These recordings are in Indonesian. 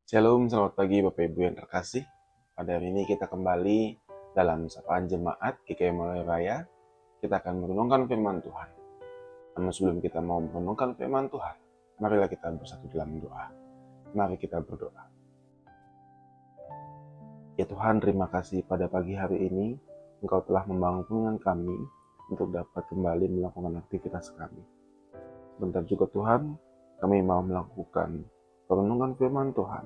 Shalom, selamat pagi Bapak Ibu yang terkasih. Pada hari ini kita kembali dalam sapaan jemaat GKI Mulai Raya. Kita akan merenungkan firman Tuhan. Namun sebelum kita mau merenungkan firman Tuhan, marilah kita bersatu dalam doa. Mari kita berdoa. Ya Tuhan, terima kasih pada pagi hari ini Engkau telah membangunkan kami untuk dapat kembali melakukan aktivitas kami. Sebentar juga Tuhan, kami mau melakukan perenungan firman Tuhan.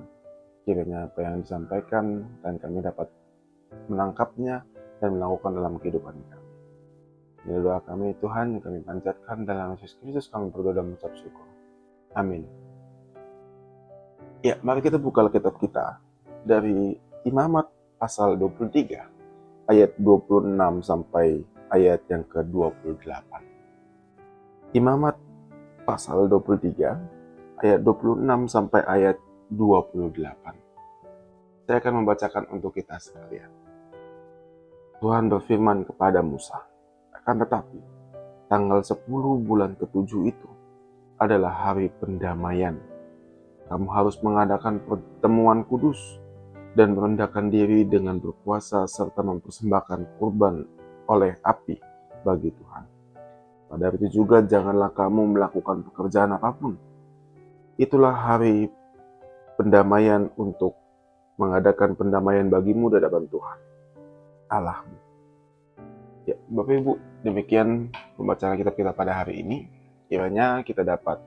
Kiranya apa yang disampaikan dan kami dapat menangkapnya dan melakukan dalam kehidupan kami. Ini doa kami Tuhan yang kami panjatkan dalam Yesus Kristus kami berdoa dan mengucap syukur. Amin. Ya, mari kita buka Alkitab kita dari Imamat pasal 23 ayat 26 sampai ayat yang ke-28. Imamat pasal 23 ayat 26 sampai ayat 28. Saya akan membacakan untuk kita sekalian. Tuhan berfirman kepada Musa, akan tetapi tanggal 10 bulan ke-7 itu adalah hari pendamaian. Kamu harus mengadakan pertemuan kudus dan merendahkan diri dengan berpuasa serta mempersembahkan kurban oleh api bagi Tuhan. Pada hari itu juga janganlah kamu melakukan pekerjaan apapun. Itulah hari pendamaian untuk mengadakan pendamaian bagimu di hadapan Tuhan Allahmu. Ya, Bapak Ibu, demikian pembacaan kitab kita pada hari ini. Kiranya kita dapat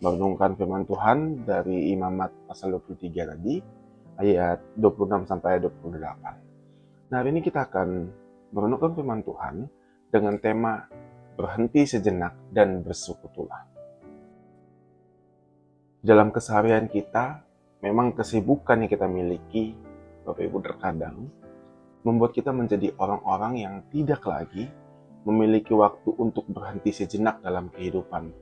merenungkan firman Tuhan dari Imamat pasal 23 tadi, ayat 26 sampai ayat 28. Nah, hari ini kita akan merenungkan firman Tuhan dengan tema berhenti sejenak dan bersekutulah. Dalam keseharian kita, memang kesibukan yang kita miliki, Bapak Ibu, terkadang membuat kita menjadi orang-orang yang tidak lagi memiliki waktu untuk berhenti sejenak dalam kehidupan.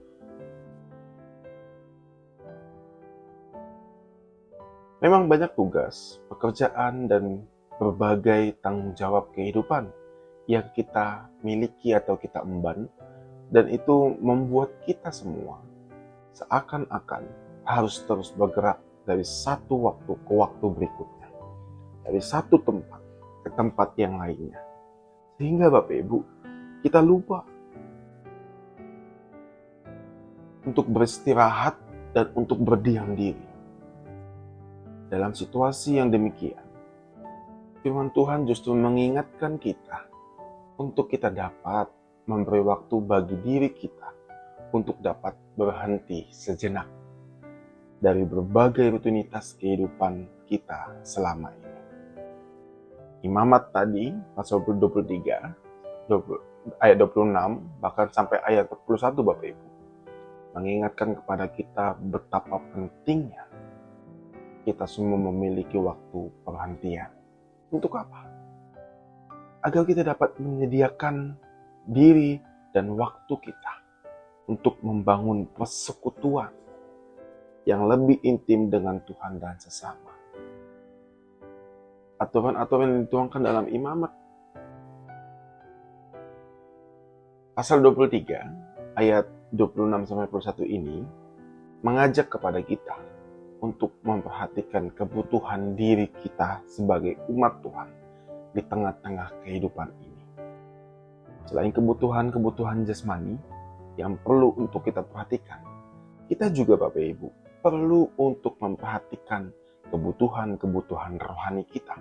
Memang banyak tugas, pekerjaan, dan berbagai tanggung jawab kehidupan yang kita miliki atau kita emban, dan itu membuat kita semua seakan-akan harus terus bergerak dari satu waktu ke waktu berikutnya, dari satu tempat ke tempat yang lainnya. Sehingga Bapak Ibu, kita lupa untuk beristirahat dan untuk berdiam diri. Dalam situasi yang demikian, firman Tuhan justru mengingatkan kita untuk kita dapat memberi waktu bagi diri kita untuk dapat berhenti sejenak dari berbagai rutinitas kehidupan kita selama ini. Imamat tadi, pasal 23, ayat 26, bahkan sampai ayat 41 Bapak Ibu, mengingatkan kepada kita betapa pentingnya kita semua memiliki waktu perhentian. Untuk apa? Agar kita dapat menyediakan diri dan waktu kita untuk membangun persekutuan yang lebih intim dengan Tuhan dan sesama. Aturan-aturan yang dituangkan dalam Imamat pasal 23 ayat 26-41 ini mengajak kepada kita untuk memperhatikan kebutuhan diri kita sebagai umat Tuhan di tengah-tengah kehidupan ini. Selain kebutuhan-kebutuhan jasmani yang perlu untuk kita perhatikan, kita juga Bapak Ibu perlu untuk memperhatikan kebutuhan-kebutuhan rohani kita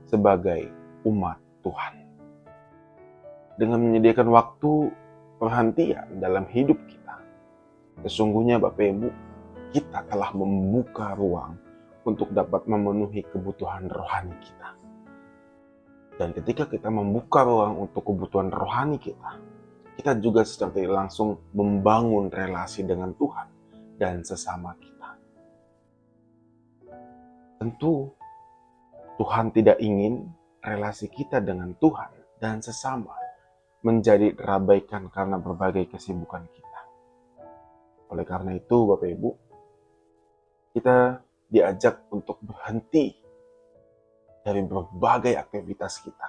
sebagai umat Tuhan. Dengan menyediakan waktu perhentian dalam hidup kita, sesungguhnya Bapak Ibu, kita telah membuka ruang untuk dapat memenuhi kebutuhan rohani kita. Dan ketika kita membuka ruang untuk kebutuhan rohani kita juga secara langsung membangun relasi dengan Tuhan dan sesama kita. Tentu Tuhan tidak ingin relasi kita dengan Tuhan dan sesama menjadi terabaikan karena berbagai kesibukan kita. Oleh karena itu Bapak Ibu, kita diajak untuk berhenti dari berbagai aktivitas kita,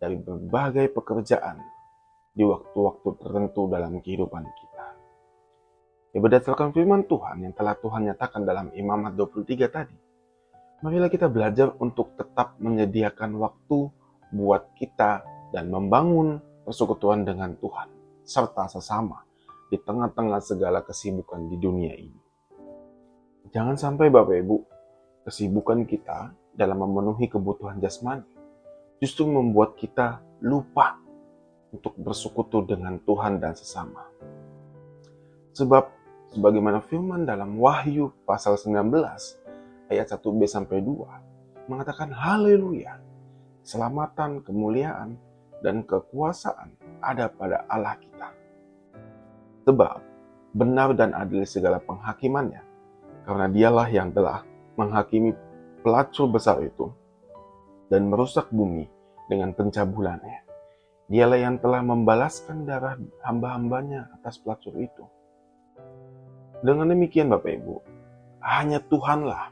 dari berbagai pekerjaan di waktu-waktu tertentu dalam kehidupan kita. Ya, berdasarkan firman Tuhan yang telah Tuhan nyatakan dalam Imamat 23 tadi, Marilah kita belajar untuk tetap menyediakan waktu buat kita dan membangun persekutuan dengan Tuhan serta sesama di tengah-tengah segala kesibukan di dunia ini. Jangan sampai Bapak Ibu, kesibukan kita dalam memenuhi kebutuhan jasmani justru membuat kita lupa untuk bersekutu dengan Tuhan dan sesama. Sebab sebagaimana firman dalam Wahyu pasal 19 ayat 1b sampai 2 mengatakan haleluya, keselamatan, kemuliaan, dan kekuasaan ada pada Allah kita. Sebab benar dan adil segala penghakimannya, karena dialah yang telah menghakimi pelacur besar itu dan merusak bumi dengan pencabulannya. Dialah yang telah membalaskan darah hamba-hambanya atas pelacur itu. Dengan demikian Bapak Ibu, hanya Tuhanlah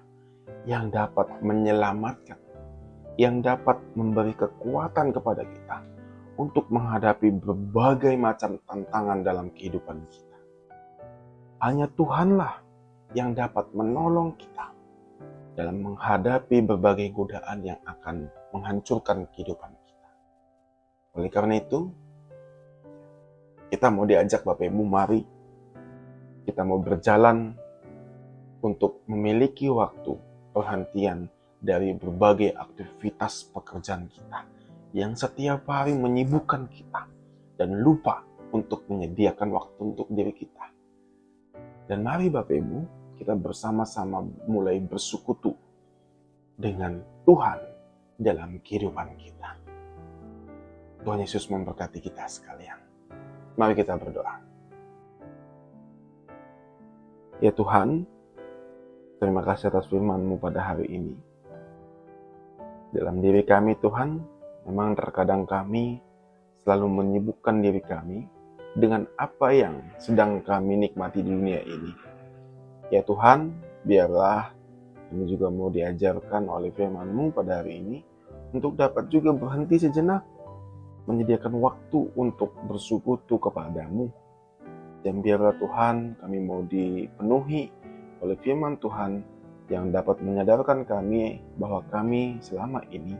yang dapat menyelamatkan, yang dapat memberi kekuatan kepada kita untuk menghadapi berbagai macam tantangan dalam kehidupan kita. Hanya Tuhanlah yang dapat menolong kita dalam menghadapi berbagai godaan yang akan menghancurkan kehidupan kita. Oleh karena itu, kita mau diajak Bapak Ibu, mari kita mau berjalan untuk memiliki waktu perhentian dari berbagai aktivitas pekerjaan kita yang setiap hari menyibukkan kita dan lupa untuk menyediakan waktu untuk diri kita. Dan mari Bapak Ibu, kita bersama-sama mulai bersekutu dengan Tuhan dalam kehidupan kita. Tuhan Yesus memberkati kita sekalian. Mari kita berdoa. Ya Tuhan, terima kasih atas firman-Mu pada hari ini. Dalam diri kami Tuhan, memang terkadang kami selalu menyibukkan diri kami dengan apa yang sedang kami nikmati di dunia ini. Ya Tuhan, biarlah kami juga mau diajarkan oleh firman-Mu pada hari ini untuk dapat juga berhenti sejenak, menyediakan waktu untuk bersekutu kepada-Mu. Dan biarlah Tuhan kami mau dipenuhi oleh firman Tuhan yang dapat menyadarkan kami bahwa kami selama ini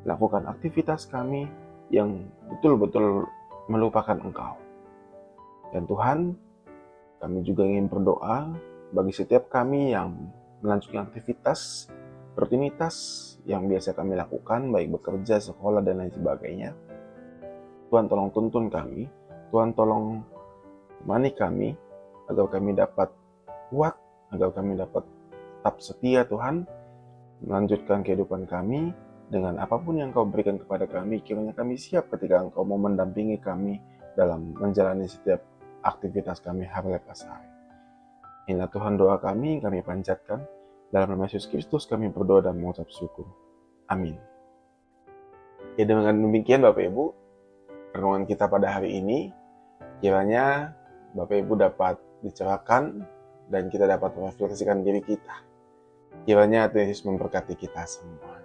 melakukan aktivitas kami yang betul-betul melupakan Engkau. Dan Tuhan, kami juga ingin berdoa bagi setiap kami yang melanjutkan aktivitas, rutinitas yang biasa kami lakukan, baik bekerja, sekolah, dan lain sebagainya. Tuhan tolong tuntun kami, Tuhan tolong temani kami, agar kami dapat kuat, agar kami dapat tetap setia Tuhan, melanjutkan kehidupan kami dengan apapun yang Kau berikan kepada kami. Kiranya kami siap ketika Engkau mau mendampingi kami dalam menjalani setiap aktivitas kami hari lepas hari. Inilah Tuhan doa kami panjatkan. Dalam nama Yesus Kristus kami berdoa dan mengucap syukur. Amin. Ya, dengan demikian Bapak Ibu, renungan kita pada hari ini, kiranya Bapak Ibu dapat dicerahkan dan kita dapat merefleksikan diri kita. Kiranya Tuhan Yesus memberkati kita semua.